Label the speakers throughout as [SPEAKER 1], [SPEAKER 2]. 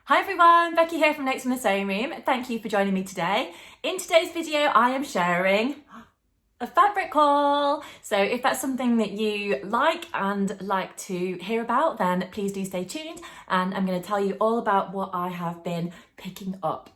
[SPEAKER 1] Hi everyone, Becky here from Notes from the Sewing Room. Thank you for joining me today. In today's video, I am sharing a fabric haul. So if that's something that you like and like to hear about, then please do stay tuned and I'm going to tell you all about what I have been picking up.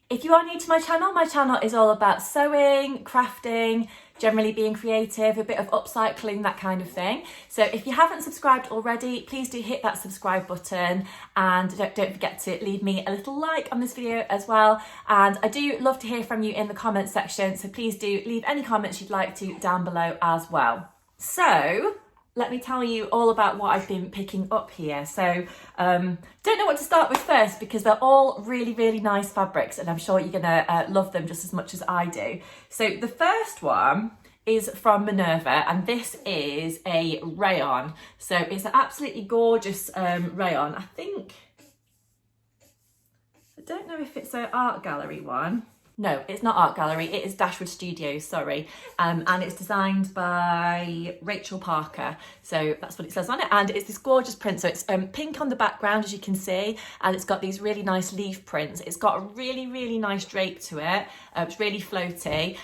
[SPEAKER 1] If you are new to my channel is all about sewing, crafting, generally being creative, a bit of upcycling, that kind of thing. So if you haven't subscribed already, please do hit that subscribe button and don't forget to leave me a little like on this video as well. And I do love to hear from you in the comments section, so please do leave any comments you'd like to down below as well. So let me tell you all about what I've been picking up here. So don't know what to start with first because they're all really nice fabrics and I'm sure you're gonna love them just as much as I do. So the first one is from Manura and this is a rayon. So it's an absolutely gorgeous rayon. I don't know if it's an art gallery one. No, it's not Art Gallery, it is Dashwood Studios, sorry. And it's designed by Rachel Parker. So that's what it says on it. And it's this gorgeous print. So it's pink on the background, as you can see. And it's got these really nice leaf prints. It's got a really nice drape to it. It's really floaty.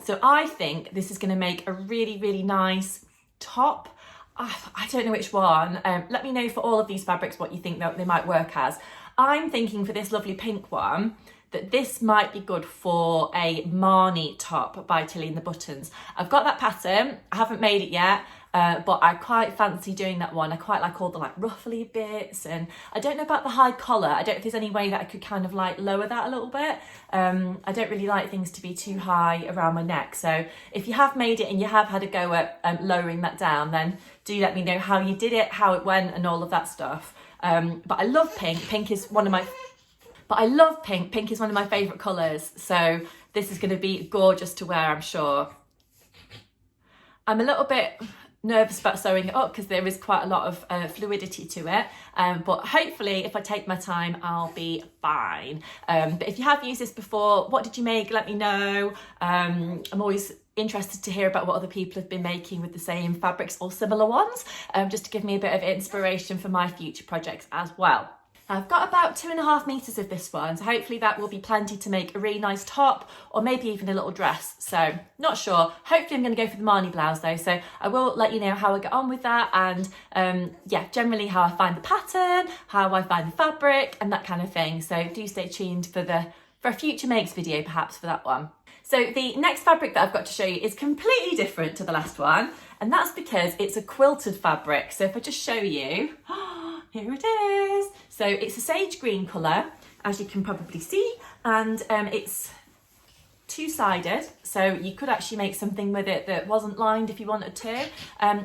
[SPEAKER 1] So I think this is gonna make a really nice top. I don't know which one. Let me know for all of these fabrics what you think that they might work as. I'm thinking for this lovely pink one, that this might be good for a Marnie top by Tilly and the Buttons. I've got that pattern, I haven't made it yet, but I quite fancy doing that one. I quite like all the like ruffly bits and I don't know about the high collar. I don't know if there's any way that I could kind of like lower that a little bit. I don't really like things to be too high around my neck. So if you have made it and you have had a go at lowering that down, then do let me know how you did it, how it went and all of that stuff. But I love pink. Pink is one of my Pink is one of my favourite colours, so this is going to be gorgeous to wear, I'm sure. I'm a little bit nervous about sewing it up because there is quite a lot of fluidity to it, but hopefully if I take my time I'll be fine. But if you have used this before, what did you make? Let me know. I'm always interested to hear about what other people have been making with the same fabrics or similar ones, just to give me a bit of inspiration for my future projects as well. I've got about 2.5 meters of this one, so hopefully that will be plenty to make a really nice top or maybe even a little dress. So not sure. Hopefully I'm going to go for the Marnie blouse though, so I will let you know how I get on with that and yeah, generally how I find the pattern, how I find the fabric and that kind of thing. So do stay tuned for a future makes video perhaps for that one. So the next fabric that I've got to show you is completely different to the last one, and that's because it's a quilted fabric. So if I just show you, here it is. So it's a sage green colour, as you can probably see, and it's two-sided, so you could actually make something with it that wasn't lined if you wanted to.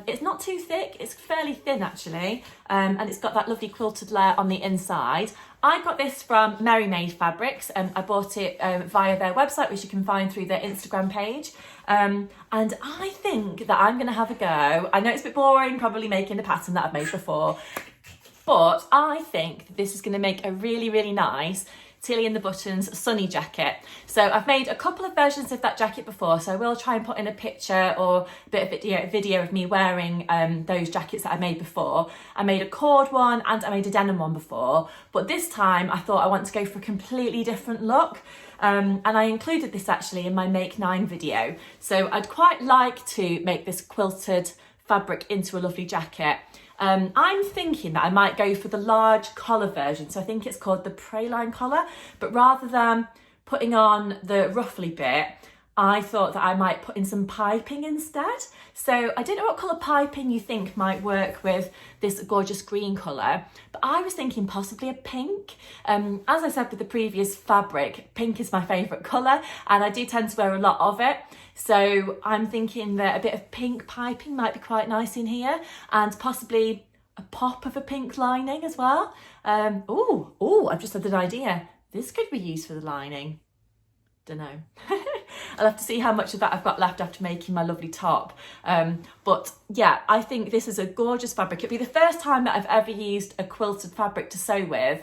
[SPEAKER 1] It's not too thick, it's fairly thin actually, and it's got that lovely quilted layer on the inside. I got this from Merry Made Fabrics and I bought it via their website, which you can find through their Instagram page. And I think that I'm going to have a go. I know it's a bit boring probably making the pattern that I've made before, but I think that this is going to make a really nice Tilly and the Buttons sunny jacket. So I've made a couple of versions of that jacket before, so I will try and put in a picture or a bit of video of me wearing those jackets that I made before. I made a cord one and I made a denim one before, but this time I thought I want to go for a completely different look. And I included this actually in my Make 9 video. So I'd quite like to make this quilted fabric into a lovely jacket. I'm thinking that I might go for the large collar version. So I think it's called the Praline collar, but rather than putting on the ruffly bit, I thought that I might put in some piping instead. So I don't know what colour piping you think might work with this gorgeous green colour, but I was thinking possibly a pink. As I said with the previous fabric, pink is my favourite colour and I do tend to wear a lot of it. So I'm thinking that a bit of pink piping might be quite nice in here and possibly a pop of a pink lining as well. I've just had an idea. This could be used for the lining. Don't know. I'll have to see how much of that I've got left after making my lovely top. But yeah, I think this is a gorgeous fabric. It'll be the first time that I've ever used a quilted fabric to sew with.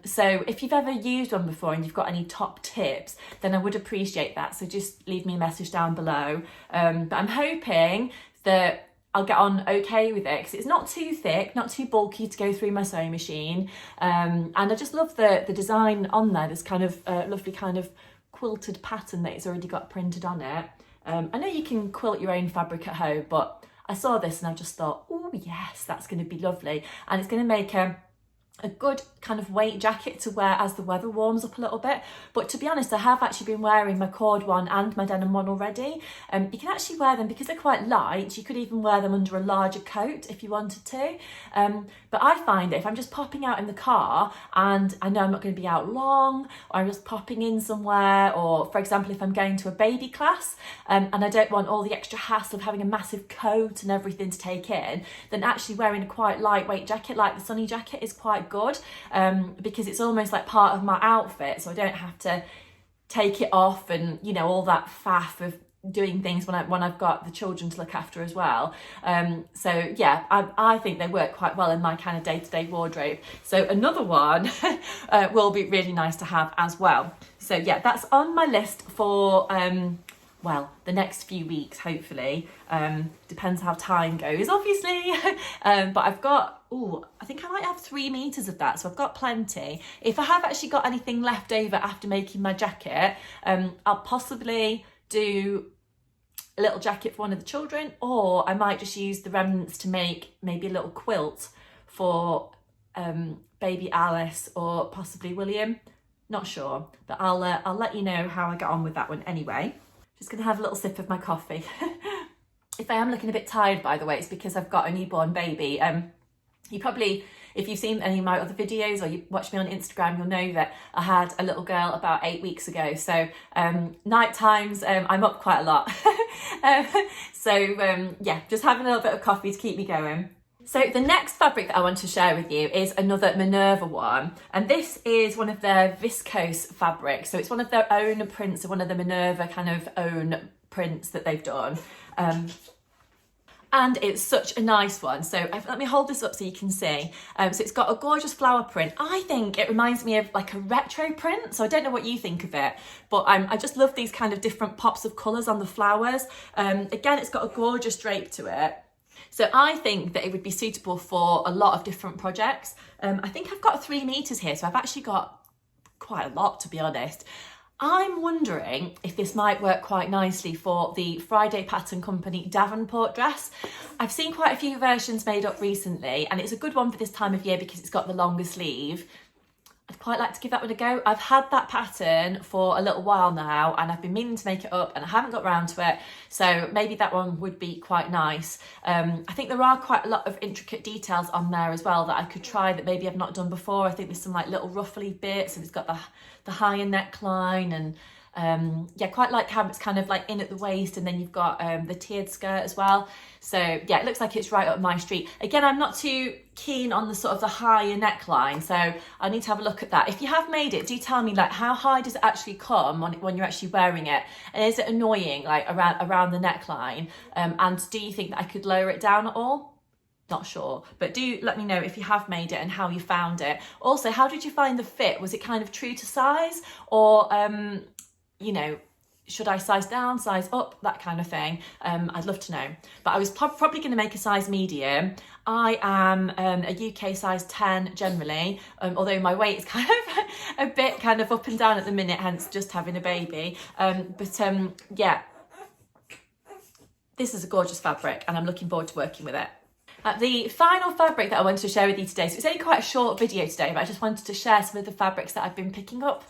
[SPEAKER 1] So if you've ever used one before and you've got any top tips, then I would appreciate that. So just leave me a message down below. But I'm hoping that I'll get on okay with it because it's not too thick, not too bulky to go through my sewing machine. And I just love the design on there. This kind of lovely kind of quilted pattern that it's already got printed on it. I know you can quilt your own fabric at home, but I saw this and I just thought, oh yes, that's going to be lovely. And it's going to make a good kind of weight jacket to wear as the weather warms up a little bit. But to be honest, I have actually been wearing my cord one and my denim one already. You can actually wear them because they're quite light. You could even wear them under a larger coat if you wanted to. But I find that if I'm just popping out in the car and I know I'm not going to be out long, or I'm just popping in somewhere, or for example, if I'm going to a baby class and I don't want all the extra hassle of having a massive coat and everything to take in, then actually wearing a quite lightweight jacket like the sunny jacket is quite good. Because it's almost like part of my outfit, so I don't have to take it off and, you know, all that faff of doing things when I've got the children to look after as well. So yeah, I think they work quite well in my kind of day-to-day wardrobe. So another one will be really nice to have as well. So yeah, that's on my list for well, the next few weeks, hopefully. Depends how time goes, obviously. But I've got, I think I might have 3 meters of that, so I've got plenty. If I have actually got anything left over after making my jacket, I'll possibly do a little jacket for one of the children, or I might just use the remnants to make maybe a little quilt for baby Alice or possibly William. Not sure, but I'll let you know how I get on with that one anyway. Just gonna have a little sip of my coffee. If I am looking a bit tired, by the way, it's because I've got a newborn baby. You probably, if you've seen any of my other videos or you watch me on Instagram, you'll know that I had a little girl about 8 weeks ago. So night times, I'm up quite a lot. Yeah, just having a little bit of coffee to keep me going. So the next fabric that I want to share with you is another Manura one, and this is one of their viscose fabrics. So it's one of their own prints, one of the Manura kind of own prints that they've done. And it's such a nice one. So let me hold this up so you can see. So it's got a gorgeous flower print. I think it reminds me of like a retro print. So I don't know what you think of it, but I just love these kind of different pops of colours on the flowers. Again, it's got a gorgeous drape to it. So I think that it would be suitable for a lot of different projects. I think I've got 3 meters here, so I've actually got quite a lot, to be honest. I'm wondering if this might work quite nicely for the Friday Pattern Company Davenport dress. I've seen quite a few versions made up recently, and it's a good one for this time of year because it's got the longer sleeve. I'd quite like to give that one a go. I've had that pattern for a little while now and I've been meaning to make it up and I haven't got round to it. So maybe that one would be quite nice. I think there are quite a lot of intricate details on there as well that I could try that maybe I've not done before. I think there's some like little ruffly bits and it's got the higher neckline and yeah, quite like how it's kind of like in at the waist and then you've got the tiered skirt as well. So yeah, it looks like it's right up my street. Again, I'm not too keen on the sort of the higher neckline, so I need to have a look at that. If you have made it, do tell me like how high does it actually come when you're actually wearing it, and is it annoying like around the neckline, and do you think that I could lower it down at all? Not sure, but do let me know if you have made it and how you found it. Also, how did you find the fit? Was it kind of true to size, or you know, should I size down, size up, that kind of thing? I'd love to know. But I was probably going to make a size medium. I am a UK size 10 generally, although my weight is kind of a bit kind of up and down at the minute, hence just having a baby. Yeah, this is a gorgeous fabric and I'm looking forward to working with it. The final fabric that I wanted to share with you today, so it's only quite a short video today, but I just wanted to share some of the fabrics that I've been picking up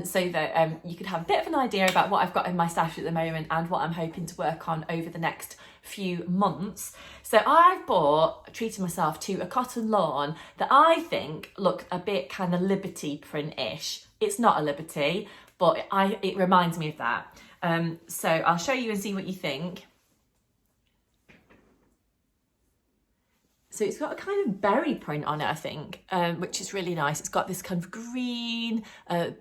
[SPEAKER 1] so that you could have a bit of an idea about what I've got in my stash at the moment and what I'm hoping to work on over the next few months. So I've treated myself to a cotton lawn that I think look a bit kind of Liberty print-ish. It's not a Liberty, but it reminds me of that. So I'll show you and see what you think. So it's got a kind of berry print on it, I think, which is really nice. It's got this kind of green,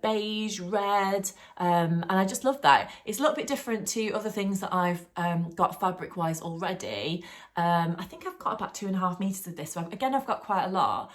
[SPEAKER 1] beige, red, and I just love that. It's a little bit different to other things that I've got fabric-wise already. I think I've got about 2.5 meters of this, so again, I've got quite a lot.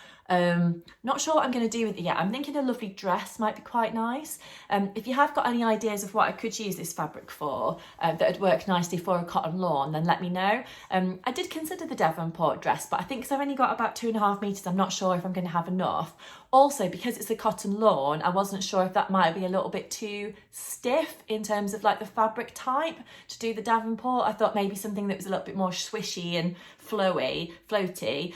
[SPEAKER 1] Not sure what I'm going to do with it yet. I'm thinking a lovely dress might be quite nice. If you have got any ideas of what I could use this fabric for that would work nicely for a cotton lawn, then let me know. I did consider the Devonport dress, but I think 'cause I've only got about 2.5 metres, I'm not sure if I'm going to have enough. Also, because it's a cotton lawn, I wasn't sure if that might be a little bit too stiff in terms of like the fabric type to do the Devonport. I thought maybe something that was a little bit more swishy and floaty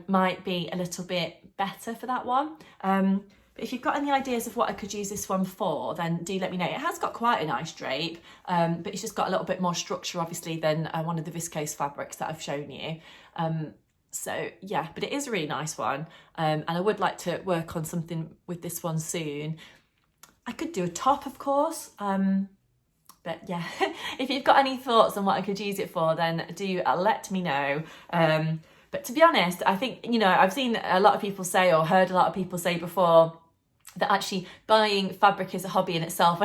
[SPEAKER 1] might be a little bit better for that one. But if you've got any ideas of what I could use this one for, then do let me know. It has got quite a nice drape, but it's just got a little bit more structure, obviously, than one of the viscose fabrics that I've shown you. So yeah, but it is a really nice one, and I would like to work on something with this one soon. I could do a top, of course, but yeah, if you've got any thoughts on what I could use it for, then do let me know. But to be honest, I think, you know, I've seen a lot of people say, or heard a lot of people say before, that actually buying fabric is a hobby in itself.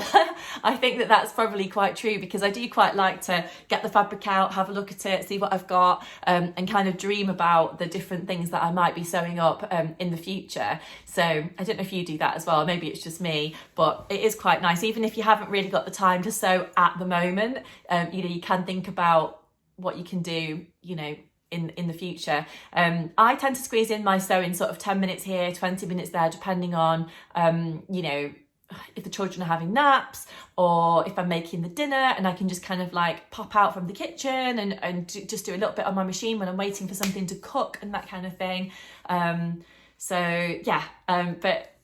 [SPEAKER 1] I think that that's probably quite true, because I do quite like to get the fabric out, have a look at it, see what I've got, and kind of dream about the different things that I might be sewing up in the future. So I don't know if you do that as well, maybe it's just me, but it is quite nice. Even if you haven't really got the time to sew at the moment, you know, you can think about what you can do, you know, in the future. I tend to squeeze in my sewing sort of 10 minutes here, 20 minutes there, depending on, you know, if the children are having naps or if I'm making the dinner, and I can just kind of like pop out from the kitchen and just do a little bit on my machine when I'm waiting for something to cook and that kind of thing. So yeah, but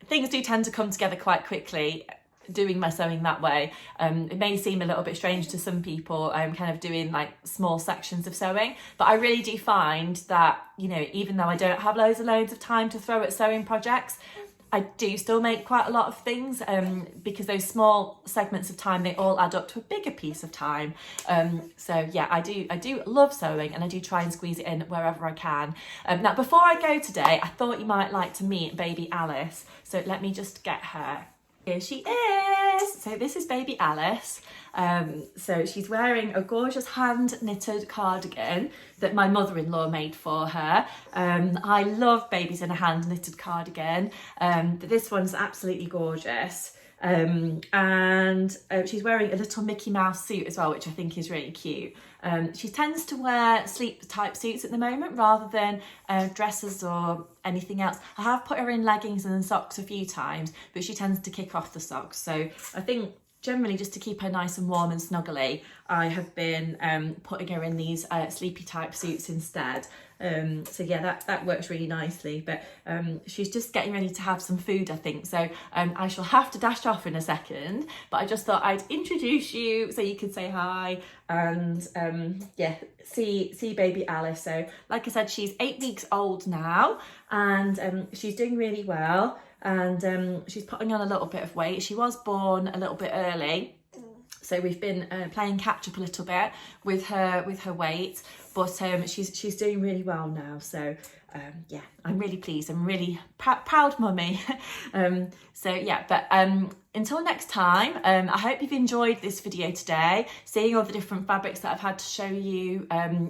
[SPEAKER 1] things do tend to come together quite quickly doing my sewing that way. It may seem a little bit strange to some people, kind of doing like small sections of sewing, but I really do find that, you know, even though I don't have loads of time to throw at sewing projects, I do still make quite a lot of things, because those small segments of time, they all add up to a bigger piece of time. So yeah, I do love sewing, and I do try and squeeze it in wherever I can. Now, before I go today, I thought you might like to meet baby Alice, so let me just get her. Here she is. So this is baby Alice. So she's wearing a gorgeous hand knitted cardigan that my mother-in-law made for her. I love babies in a hand knitted cardigan, but this one's absolutely gorgeous. And she's wearing a little Mickey Mouse suit as well, which I think is really cute. She tends to wear sleep type suits at the moment rather than dresses or anything else. I have put her in leggings and socks a few times, but she tends to kick off the socks. So I think generally, just to keep her nice and warm and snuggly, I have been putting her in these sleepy type suits instead. So yeah, that works really nicely, but she's just getting ready to have some food, I think. So I shall have to dash off in a second, but I just thought I'd introduce you so you could say hi and yeah, see baby Alice. So like I said, she's 8 weeks old now, and she's doing really well, and she's putting on a little bit of weight. She was born a little bit early, so we've been playing catch up a little bit with her weight, but she's doing really well now. So yeah, I'm really pleased. I'm really proud mummy. So yeah, but until next time, I hope you've enjoyed this video today, seeing all the different fabrics that I've had to show you,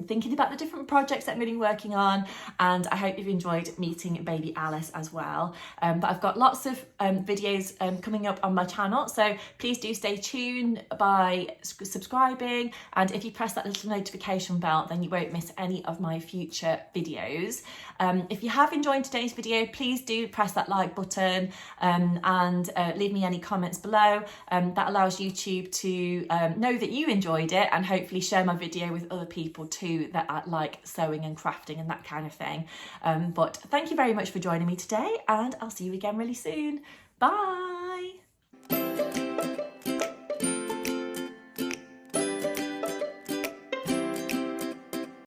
[SPEAKER 1] thinking about the different projects that I'm going to be working on, and I hope you've enjoyed meeting baby Alice as well. But I've got lots of videos coming up on my channel, so please do stay tuned by subscribing, and if you press that little notification bell, then you won't miss any of my future videos. If you have enjoyed today's video, please do press that like button, and leave me any comments below. That allows YouTube to know that you enjoyed it, and hopefully share my video with other people too that like sewing and crafting and that kind of thing. But thank you very much for joining me today, and I'll see you again really soon. Bye.